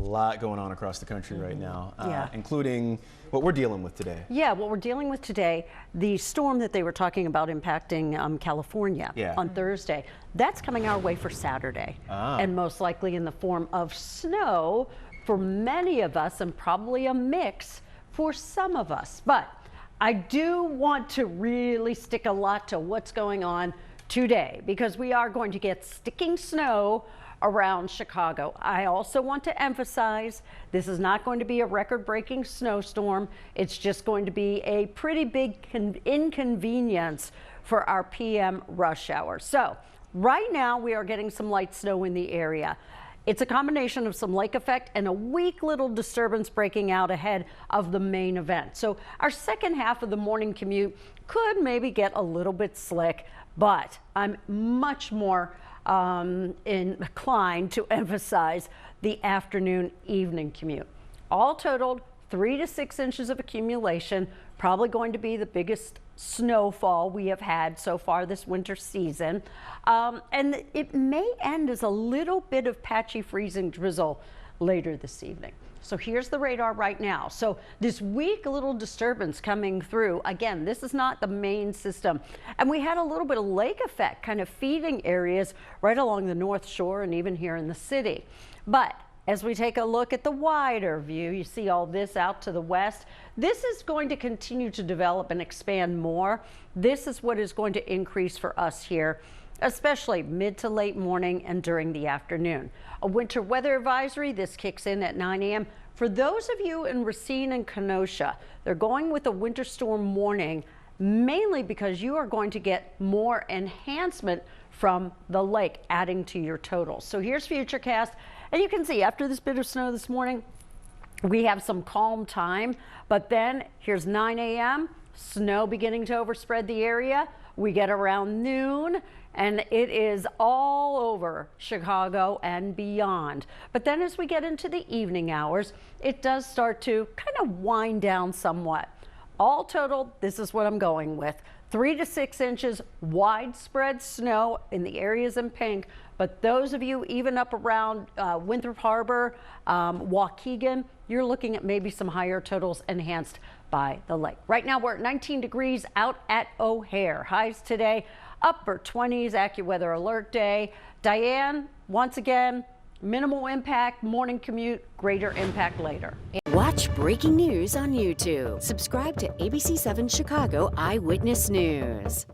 lot going on across the country right now, Yeah. including what we're dealing with today. Yeah, what we're dealing with today, the storm that they were talking about impacting California on Thursday, that's coming our way for Saturday. And most likely in the form of snow for many of us, and probably a mix for some of us. But I do want to really stick a lot to what's going on today, because we are going to get sticking snow around Chicago. I also want to emphasize this is not going to be a record-breaking snowstorm. It's just going to be a pretty big inconvenience for our PM rush hour. So right now we are getting some light snow in the area. It's a combination of some lake effect and a weak little disturbance breaking out ahead of the main event. So our second half of the morning commute could maybe get a little bit slick, but I'm much more inclined to emphasize the afternoon evening commute. All totaled, 3 to 6 inches of accumulation, probably going to be the biggest snowfall we have had so far this winter season. And it may end as a little bit of patchy freezing drizzle later this evening. So here's the radar right now. So this weak little disturbance coming through, again, this is not the main system. And we had a little bit of lake effect kind of feeding areas right along the North Shore and even here in the city. But as we take a look at the wider view, you see all this out to the west. This is going to continue to develop and expand more. This is what is going to increase for us here, especially mid to late morning and during the afternoon. A winter weather advisory, this kicks in at 9 a.m. For those of you in Racine and Kenosha, they're going with a winter storm warning, mainly because you are going to get more enhancement from the lake, adding to your totals. So here's Futurecast, and you can see after this bit of snow this morning, we have some calm time, but then here's 9 a.m., snow beginning to overspread the area. We get around noon, and it is all over Chicago and beyond. But then as we get into the evening hours, it does start to kind of wind down somewhat. All totaled, this is what I'm going with. 3 to 6 inches widespread snow in the areas in pink, but those of you even up around Winthrop Harbor, Waukegan, you're looking at maybe some higher totals enhanced by the lake. Right now we're at 19 degrees out at O'Hare. Highs today, upper 20s, AccuWeather alert day. Diane, once again, minimal impact, morning commute, greater impact later. Watch breaking news on YouTube. Subscribe to ABC7 Chicago Eyewitness News.